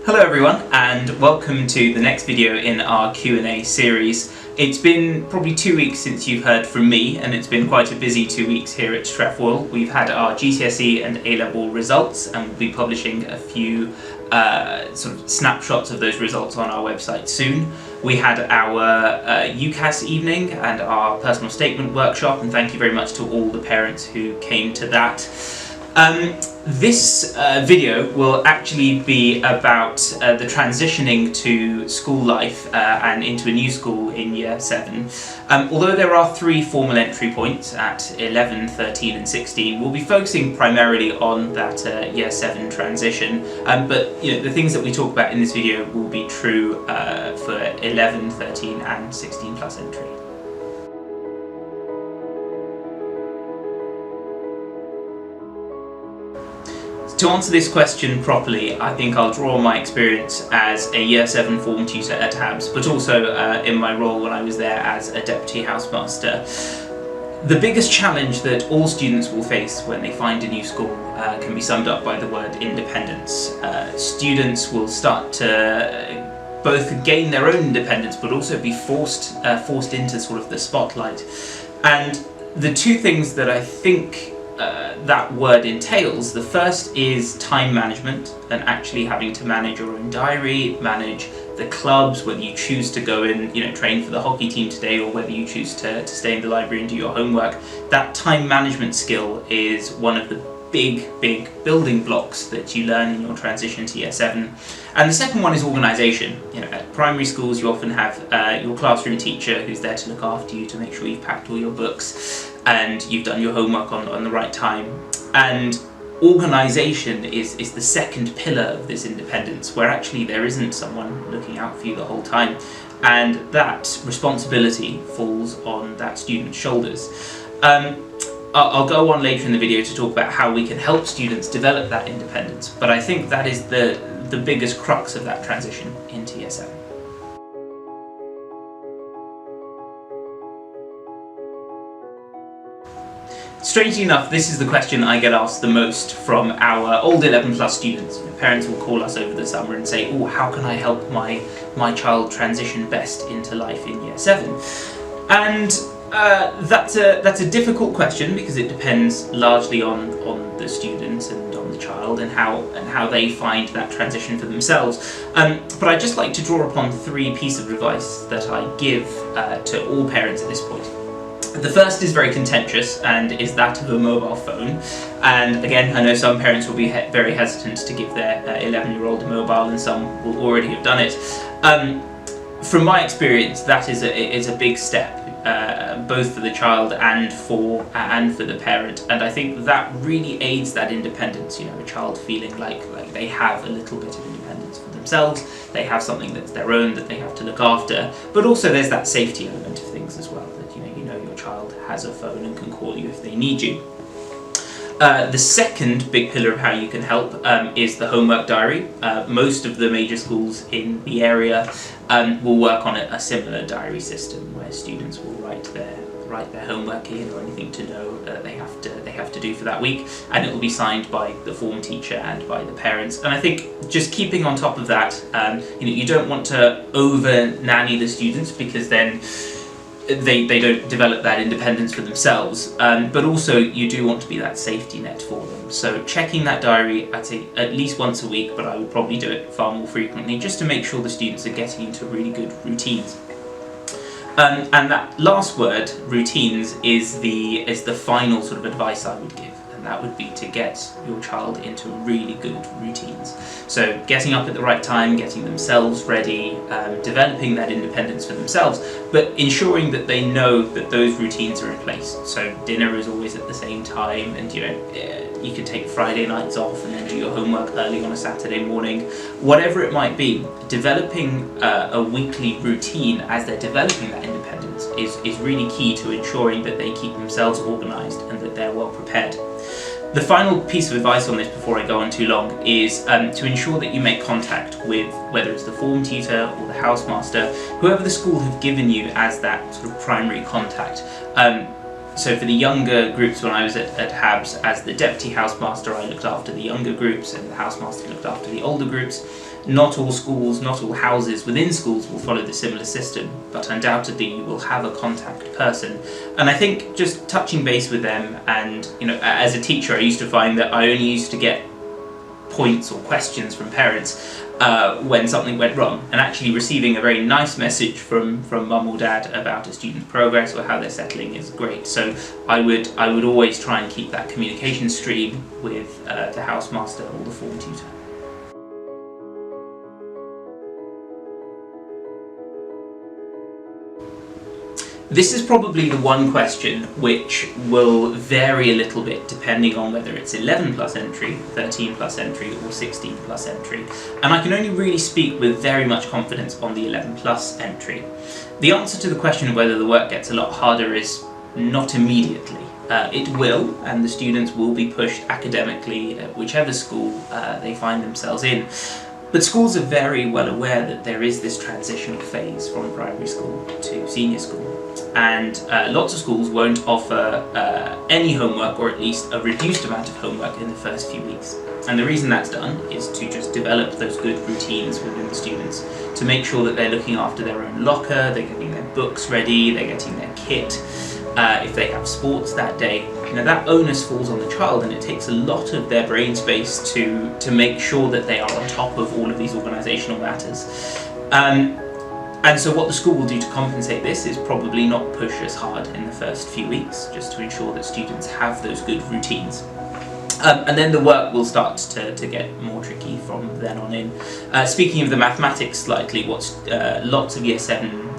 Hello everyone, and welcome to the next video in our Q&A series. It's been probably 2 weeks since you've heard from me, and it's been quite a busy 2 weeks here at Trefoil. We've had our GCSE and A-level results, and we'll be publishing a few sort of snapshots of those results on our website soon. We had our UCAS evening and our personal statement workshop, and thank you very much to all the parents who came to that. This video will actually be about the transitioning to school life and into a new school in Year 7. Although there are 3 formal entry points at 11, 13 and 16, we'll be focusing primarily on that Year 7 transition, but the things that we talk about in this video will be true for 11, 13 and 16 plus entry. To answer this question properly, I think I'll draw on my experience as a Year 7 form tutor at Habs, but also in my role when I was there as a deputy housemaster. The biggest challenge that all students will face when they find a new school can be summed up by the word independence. Students will start to both gain their own independence, but also be forced into sort of the spotlight. And the two things that I think that word entails, the first is time management, and actually having to manage your own diary, manage the clubs, whether you choose to go and train for the hockey team today or whether you choose to stay in the library and do your homework. That time management skill is one of the big building blocks that you learn in your transition to Year 7. And the second one is organisation. At primary schools you often have your classroom teacher who's there to look after you, to make sure you've packed all your books and you've done your homework on the right time. And organisation is the second pillar of this independence, where actually there isn't someone looking out for you the whole time, and that responsibility falls on that student's shoulders. I'll go on later in the video to talk about how we can help students develop that independence, but I think that is the biggest crux of that transition into Year 7. Strangely enough, this is the question I get asked the most from our old 11 plus students. Parents will call us over the summer and say, "Oh, how can I help my child transition best into life in Year 7?" And that's a difficult question, because it depends largely on the student and on the child and how they find that transition for themselves. But I'd just like to draw upon 3 pieces of advice that I give to all parents at this point. The first is very contentious and is that of a mobile phone. And again, I know some parents will be very hesitant to give their 11-year-old a mobile, and some will already have done it. From my experience, that is a big step, both for the child and for the parent, and I think that really aids that independence. A child feeling like they have a little bit of independence for themselves, they have something that's their own that they have to look after, but also there's that safety element of things as well, that your child has a phone and can call you if they need you. The second big pillar of how you can help is the homework diary. Most of the major schools in the area will work on a similar diary system, where students will write their homework in, or anything to know that they have to do for that week, and it will be signed by the form teacher and by the parents. And I think just keeping on top of that, you don't want to over nanny the students, because then they don't develop that independence for themselves, but also you do want to be that safety net for them. So checking that diary, I'd say at least once a week, but I would probably do it far more frequently, just to make sure the students are getting into really good routines. And that last word, routines, is the final sort of advice I would give. That would be to get your child into really good routines. So getting up at the right time, getting themselves ready, developing that independence for themselves, but ensuring that they know that those routines are in place. So dinner is always at the same time, and you can take Friday nights off and then do your homework early on a Saturday morning. Whatever it might be, developing a weekly routine as they're developing that independence is really key to ensuring that they keep themselves organised and that they're well prepared. The final piece of advice on this, before I go on too long, is to ensure that you make contact with, whether it's the form tutor or the housemaster, whoever the school have given you as that sort of primary contact. So for the younger groups, when I was at Habs as the deputy housemaster, I looked after the younger groups and the housemaster looked after the older groups. Not all schools, not all houses within schools will follow the similar system, but undoubtedly you will have a contact person. And I think just touching base with them, and as a teacher I used to find that I only used to get points or questions from parents when something went wrong, and actually receiving a very nice message from mum or dad about a student's progress or how they're settling is great. So I would always try and keep that communication stream with the housemaster or the form tutor. This is probably the one question which will vary a little bit depending on whether it's 11 plus entry, 13 plus entry, or 16 plus entry. And I can only really speak with very much confidence on the 11 plus entry. The answer to the question of whether the work gets a lot harder is not immediately. It will, and the students will be pushed academically at whichever school they find themselves in. But schools are very well aware that there is this transitional phase from primary school to senior school. And lots of schools won't offer any homework, or at least a reduced amount of homework in the first few weeks. And the reason that's done is to just develop those good routines within the students, to make sure that they're looking after their own locker, they're getting their books ready, they're getting their kit. If they have sports that day, that onus falls on the child, and it takes a lot of their brain space to make sure that they are on top of all of these organisational matters. And so what the school will do to compensate this is probably not push as hard in the first few weeks, just to ensure that students have those good routines. And then the work will start to get more tricky from then on in. Speaking of the mathematics slightly, what lots of Year 7,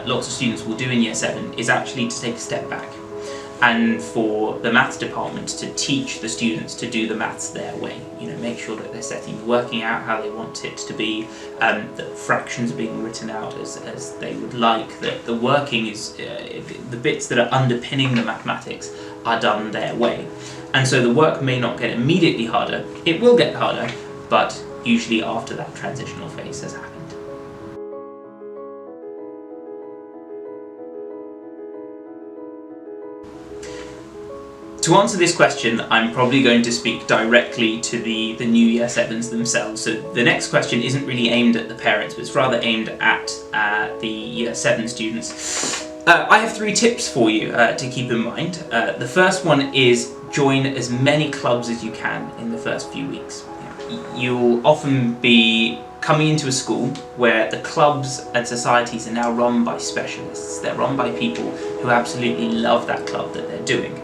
lots of students will do in Year 7 is actually to take a step back, and for the maths department to teach the students to do the maths their way. Make sure that they're setting the working out how they want it to be, that fractions are being written out as they would like, that the working is, the bits that are underpinning the mathematics are done their way. And so the work may not get immediately harder, it will get harder, but usually after that transitional phase has happened. To answer this question, I'm probably going to speak directly to the new Year 7s themselves. So the next question isn't really aimed at the parents, but it's rather aimed at the Year 7 students. I have 3 tips for you to keep in mind. The first one is join as many clubs as you can in the first few weeks. You'll often be coming into a school where the clubs and societies are now run by specialists. They're run by people who absolutely love that club that they're doing.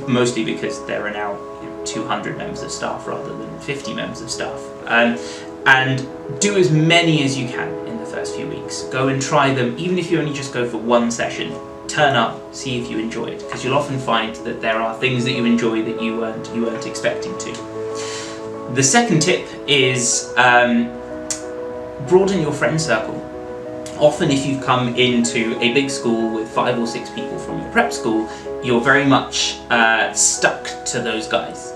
Mostly because there are now 200 members of staff rather than 50 members of staff. And do as many as you can in the first few weeks. Go and try them, even if you only just go for one session. Turn up, see if you enjoy it, because you'll often find that there are things that you enjoy that you weren't expecting to. The second tip is broaden your friend circle. Often if you've come into a big school with 5 or 6 people from your prep school, you're very much stuck to those guys.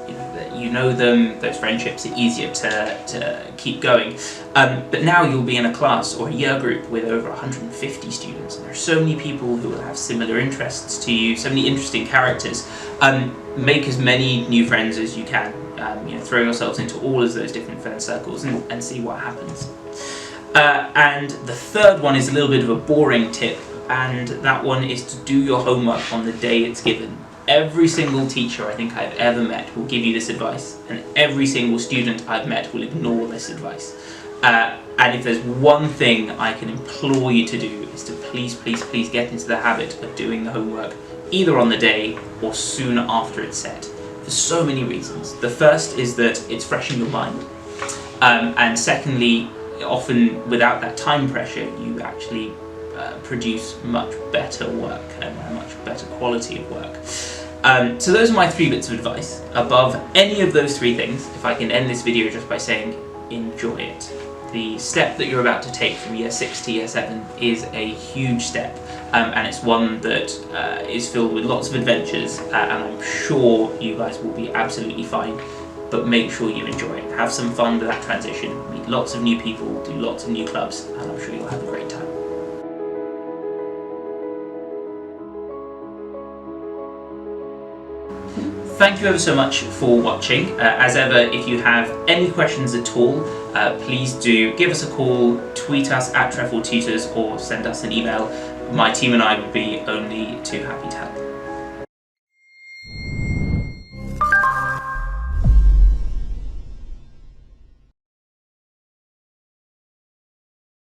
You know them, those friendships are easier to keep going. But now you'll be in a class or a year group with over 150 students, and there are so many people who will have similar interests to you, so many interesting characters. Make as many new friends as you can. Throw yourselves into all of those different friend circles and see what happens. And the third one is a little bit of a boring tip, and that one is to do your homework on the day it's given. Every single teacher I think I've ever met will give you this advice, and every single student I've met will ignore this advice. And if there's one thing I can implore you to do, is to please, please, please get into the habit of doing the homework either on the day or soon after it's set, for so many reasons. The first is that it's fresh in your mind, and secondly, often without that time pressure, you actually produce much better work and a much better quality of work. So those are my 3 bits of advice. Above any of those 3 things, if I can end this video just by saying, enjoy it. The step that you're about to take from Year 6 to Year 7 is a huge step, and it's one that is filled with lots of adventures, and I'm sure you guys will be absolutely fine. But make sure you enjoy it. Have some fun with that transition, meet lots of new people, do lots of new clubs, and I'm sure you'll have a great time. thank you ever so much for watching. As ever, if you have any questions at all, please do give us a call, tweet us at Trefoil Tutors, or send us an email. My team and I would be only too happy to help.